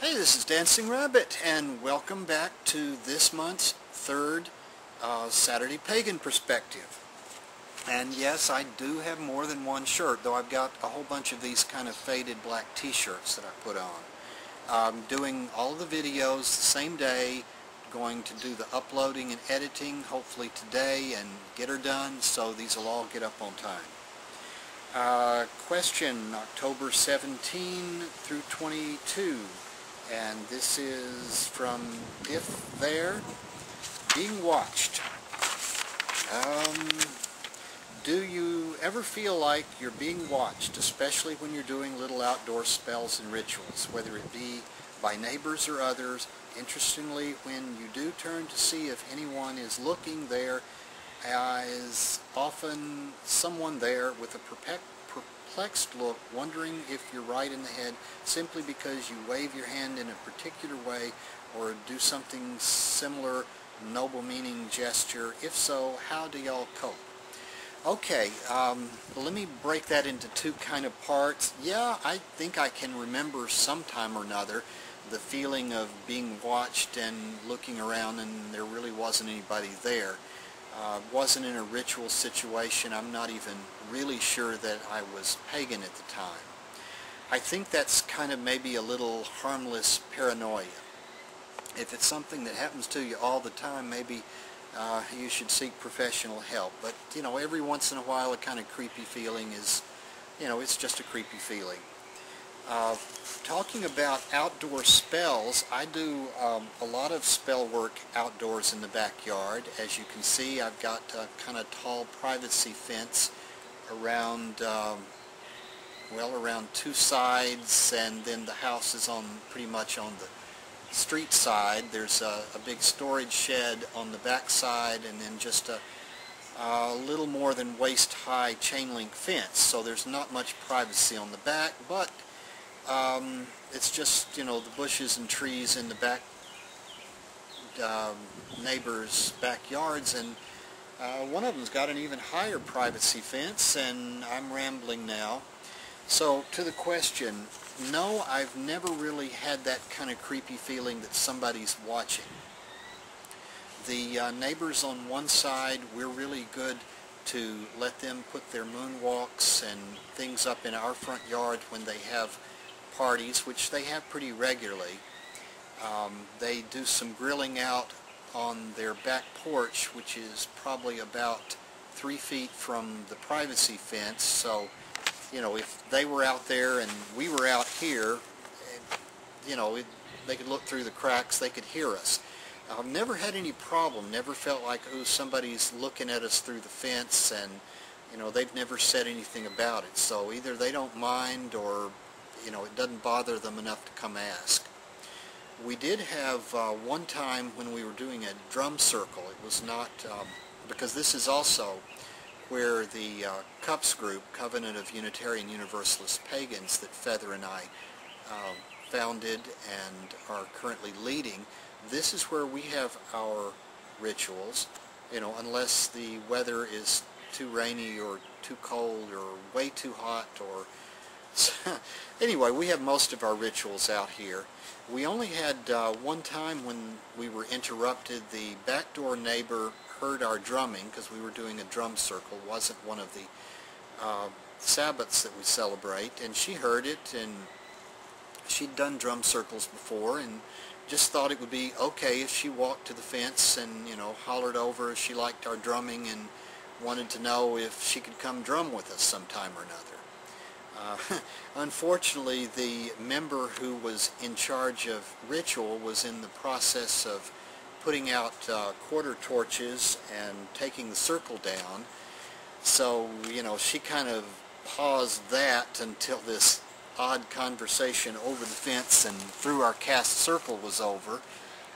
Hey, this is Dancing Rabbit, and welcome back to this month's third Saturday Pagan Perspective. And yes, I do have more than one shirt, though I've got a whole bunch of these kind of faded black t-shirts that I put on. I'm doing all of the videos the same day, going to do the uploading and editing hopefully today and get her done, so these will all get up on time. Question October 17 through 22. And this is from If There, Being Watched. Do you ever feel like you're being watched, especially when you're doing little outdoor spells and rituals, whether it be by neighbors or others? Interestingly, when you do turn to see if anyone is looking, there is often someone there with a perplexed look, wondering if you're right in the head simply because you wave your hand in a particular way or do something similar, noble meaning gesture. If so, how do y'all cope? Okay, let me break that into two kind of parts. Yeah, I think I can remember sometime or another the feeling of being watched and looking around and there really wasn't anybody there. Wasn't in a ritual situation. I'm not even really sure that I was pagan at the time. I think that's kind of maybe a little harmless paranoia. If it's something that happens to you all the time, maybe you should seek professional help. But, you know, every once in a while a kind of creepy feeling is, you know, it's just a creepy feeling. Talking about outdoor spells, I do a lot of spell work outdoors in the backyard. As you can see, I've got a kind of tall privacy fence around, well, around two sides, and then the house is on pretty much on the street side. There's a big storage shed on the back side, and then just a little more than waist-high chain link fence. So there's not much privacy on the back, but it's just, you know, the bushes and trees in the back neighbors' backyards, and one of them's got an even higher privacy fence, and I'm rambling now. So to the question, no, I've never really had that kind of creepy feeling that somebody's watching. The neighbors on one side, we're really good to let them put their moonwalks and things up in our front yard when they have parties, which they have pretty regularly. They do some grilling out on their back porch, which is probably about 3 feet from the privacy fence. So, you know, if they were out there and we were out here, you know, they could look through the cracks, they could hear us. I've never had any problem, never felt like, oh, somebody's looking at us through the fence, and, you know, they've never said anything about it. So either they don't mind, or, you know, it doesn't bother them enough to come ask. We did have one time when we were doing a drum circle. It was not, because this is also where the CUPS group, Covenant of Unitarian Universalist Pagans, that Feather and I founded and are currently leading, this is where we have our rituals, you know, unless the weather is too rainy or too cold or way too hot, or anyway, we have most of our rituals out here. We only had one time when we were interrupted. The back door neighbor heard our drumming because we were doing a drum circle. It wasn't one of the Sabbaths that we celebrate, and she heard it, and she'd done drum circles before and just thought it would be okay if she walked to the fence and, you know, hollered over if she liked our drumming and wanted to know if she could come drum with us sometime or another. Unfortunately, the member who was in charge of ritual was in the process of putting out quarter torches and taking the circle down. So, you know, she kind of paused that until this odd conversation over the fence and through our cast circle was over.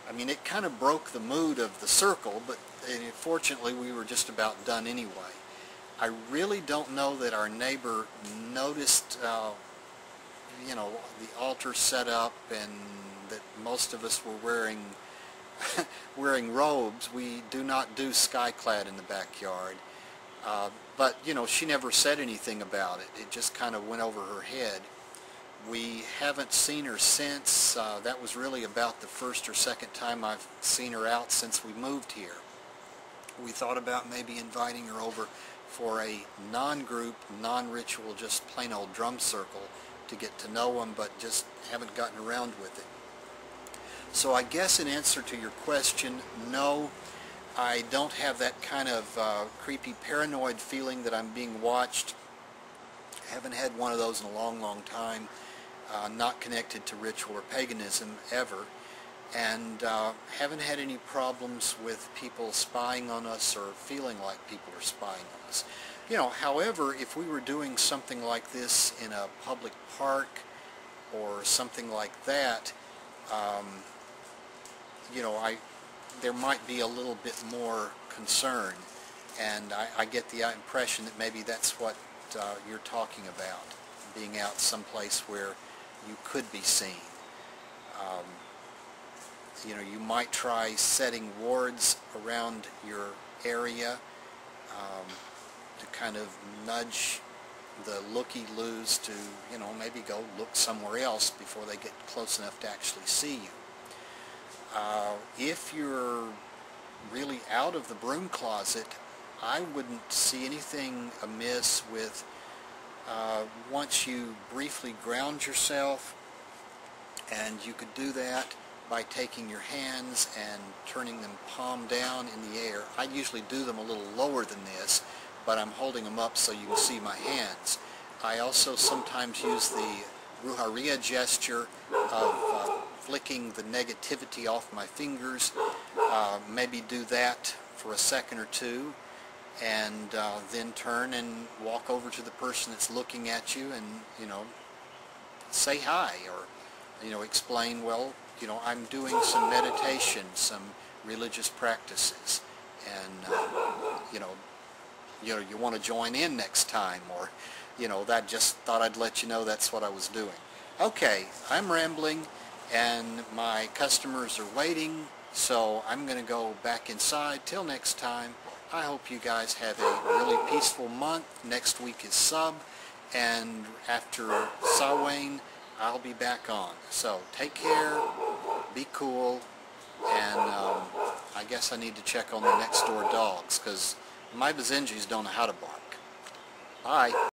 I mean, it kind of broke the mood of the circle, but fortunately we were just about done anyway. I really don't know that our neighbor noticed, you know, the altar set up and that most of us were wearing wearing robes. We do not do skyclad in the backyard. But, you know, she never said anything about it. It just kind of went over her head. We haven't seen her since. That was really about the first or second time I've seen her out since we moved here. We thought about maybe inviting her over for a non-group, non-ritual, just plain old drum circle to get to know them, but just haven't gotten around with it. So I guess in answer to your question, no, I don't have that kind of creepy paranoid feeling that I'm being watched. I haven't had one of those in a long, long time, not connected to ritual or paganism ever, and haven't had any problems with people spying on us or feeling like people are spying on us. You know, however, if we were doing something like this in a public park or something like that, you know, there might be a little bit more concern, and I get the impression that maybe that's what you're talking about, being out someplace where you could be seen. You know, you might try setting wards around your area to kind of nudge the looky-loos to, you know, maybe go look somewhere else before they get close enough to actually see you. If you're really out of the broom closet, I wouldn't see anything amiss with once you briefly ground yourself, and you could do that by taking your hands and turning them palm down in the air. I usually do them a little lower than this, but I'm holding them up so you can see my hands. I also sometimes use the Ruharia gesture of flicking the negativity off my fingers. Maybe do that for a second or two, and then turn and walk over to the person that's looking at you and, you know, say hi, or, you know, explain, well, you know, I'm doing some meditation, some religious practices, and you want to join in next time, or, you know, that just thought I'd let you know that's what I was doing. Okay, I'm rambling, and my customers are waiting, so I'm going to go back inside. Till next time, I hope you guys have a really peaceful month. Next week is Sub, and after Samhain, I'll be back on. So take care, be cool, and I guess I need to check on the next door dogs, because my Bazenjis don't know how to bark. Bye.